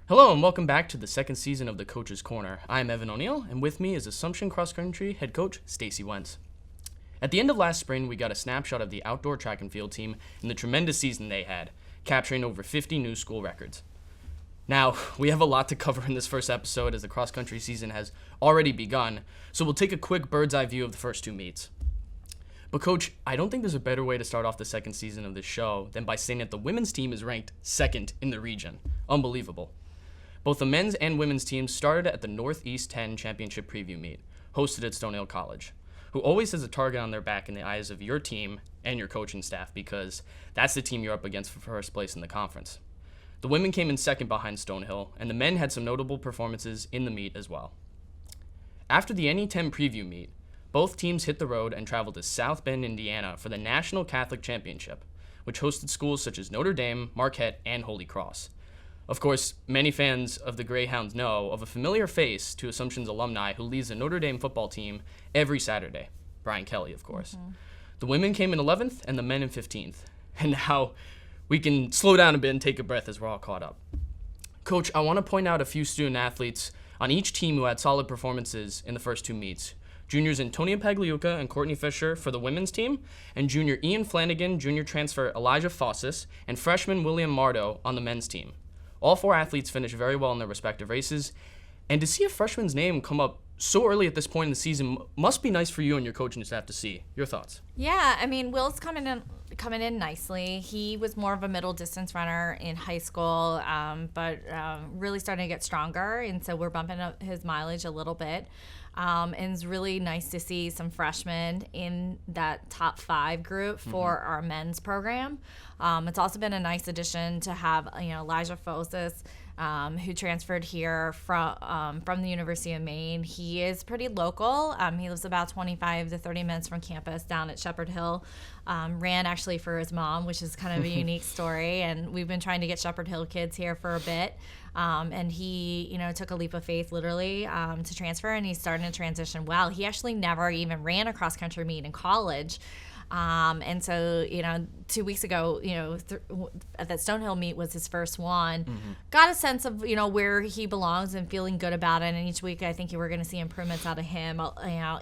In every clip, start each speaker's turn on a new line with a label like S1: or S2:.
S1: Hello and welcome back to the second season of the Coach's Corner. I'm Evan O'Neill, and with me is Assumption Cross Country head coach Stacie Wentz. At the end of last spring, we got a snapshot of the outdoor track and field team and the tremendous season they had, capturing over 50 new school records. Now, we have a lot to cover in this first episode as the cross country season has already begun, so we'll take a quick bird's eye view of the first two meets. But Coach, I don't think there's a better way to start off the second season of this show than by saying that the women's team is ranked second in the region. Unbelievable. Both the men's and women's teams started at the Northeast 10 Championship Preview Meet, hosted at Stonehill College, who always has a target on their back in the eyes of your team and your coaching staff because that's the team you're up against for first place in the conference. The women came in second behind Stonehill, and the men had some notable performances in the meet as well. After the NE10 Preview Meet, both teams hit the road and traveled to South Bend, Indiana for the National Catholic Championship, which hosted schools such as Notre Dame, Marquette, and Holy Cross. Of course, many fans of the Greyhounds know of a familiar face to Assumption's alumni who leads the Notre Dame football team every Saturday. Brian Kelly, of course. Mm-hmm. The women came in 11th and the men in 15th. And now we can slow down a bit and take a breath as we're all caught up. Coach, I want to point out a few student athletes on each team who had solid performances in the first two meets. Juniors Antonia Pagliuca and Courtney Fisher for the women's team, and junior Ian Flanagan, junior transfer Elijah Fossis, and freshman William Mardo on the men's team. All four athletes finished very well in their respective races, and to see a freshman's name come up so early at this point in the season must be nice for you and your coaching staff to see. Your thoughts?
S2: Yeah, I mean, Will's coming in nicely. He was more of a middle distance runner in high school, but really starting to get stronger, and so we're bumping up his mileage a little bit. And it's really nice to see some freshmen in that top 5 group for our men's program. It's also been a nice addition to have Elijah Fosis, who transferred here from the University of Maine. He is pretty local. He lives about 25 to 30 minutes from campus down at Shepherd Hill. Ran actually for his mom, which is kind of a unique story. And we've been trying to get Shepherd Hill kids here for a bit. And he, took a leap of faith literally to transfer, and he's starting to transition well. He actually never even ran a cross country meet in college. And so, 2 weeks ago, at that Stonehill meet was his first one. Mm-hmm. Got a sense of, where he belongs and feeling good about it. And each week I think we're going to see improvements out of him.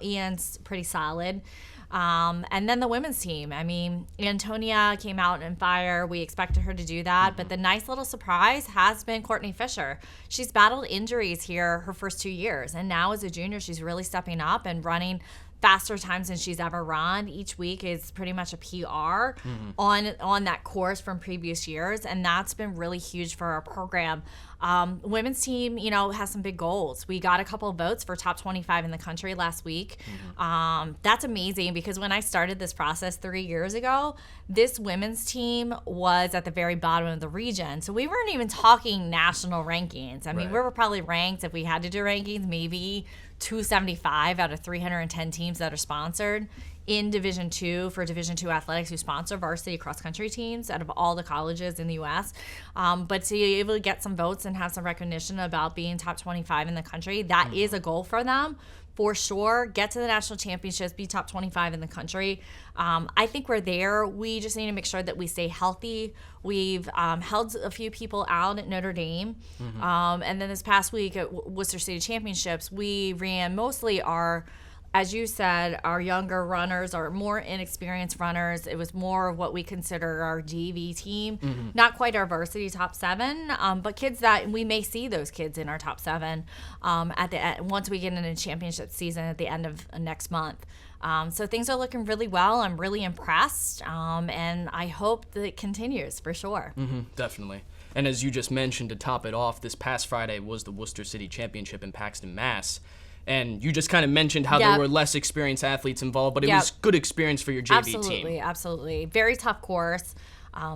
S2: Ian's pretty solid. And then the women's team. I mean, Antonia came out in fire. We expected her to do that. Mm-hmm. But the nice little surprise has been Courtney Fisher. She's battled injuries here her first 2 years. And now as a junior, she's really stepping up and running faster times than she's ever run. Each week is pretty much a PR on that course from previous years, and that's been really huge for our program. Women's team, has some big goals. We got a couple of votes for top 25 in the country last week. Mm-hmm. That's amazing because when I started this process 3 years ago, this women's team was at the very bottom of the region. So we weren't even talking national rankings. I mean, we were probably ranked, if we had to do rankings, maybe 275 out of 310 teams that are sponsored in Division II for Division II athletics who sponsor varsity cross-country teams out of all the colleges in the U.S. But to be able to get some votes and have some recognition about being top 25 in the country, that is a goal for them. For sure, get to the national championships, be top 25 in the country. I think we're there. We just need to make sure that we stay healthy. We've held a few people out at Notre Dame. Mm-hmm. And then this past week at Worcester City Championships, we ran mostly as you said, our younger runners, our more inexperienced runners. It was more of what we consider our JV team, not quite our varsity top 7, but kids that we may see those kids in our top 7 once we get into championship season at the end of next month. So things are looking really well. I'm really impressed, and I hope that it continues for sure. Mm-hmm,
S1: definitely. And as you just mentioned, to top it off, this past Friday was the Worcester City Championship in Paxton, Mass. And you just kind of mentioned how there were less experienced athletes involved, but it was good experience for your JV team.
S2: Absolutely. Very tough course.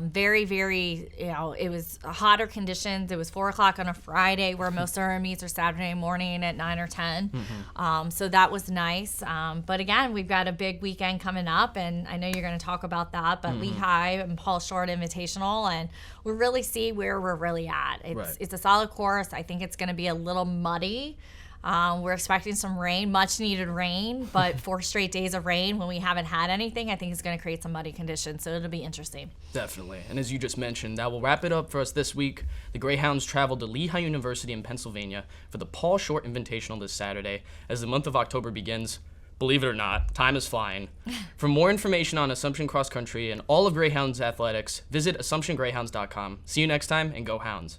S2: Very, very, it was hotter conditions. It was 4 o'clock on a Friday where most of our meets are Saturday morning at 9 or 10. Mm-hmm. So that was nice. But again, we've got a big weekend coming up, and I know you're going to talk about that, but Lehigh and Paul Short Invitational, and we really see where we're really at. It's a solid course. I think it's going to be a little muddy. We're expecting some rain, much needed rain, but 4 straight days of rain when we haven't had anything, I think is going to create some muddy conditions. So it'll be interesting.
S1: Definitely. And as you just mentioned, that will wrap it up for us this week. The Greyhounds traveled to Lehigh University in Pennsylvania for the Paul Short Invitational this Saturday as the month of October begins. Believe it or not, time is flying. For more information on Assumption Cross Country and all of Greyhounds athletics, visit AssumptionGreyhounds.com. See you next time, and go Hounds.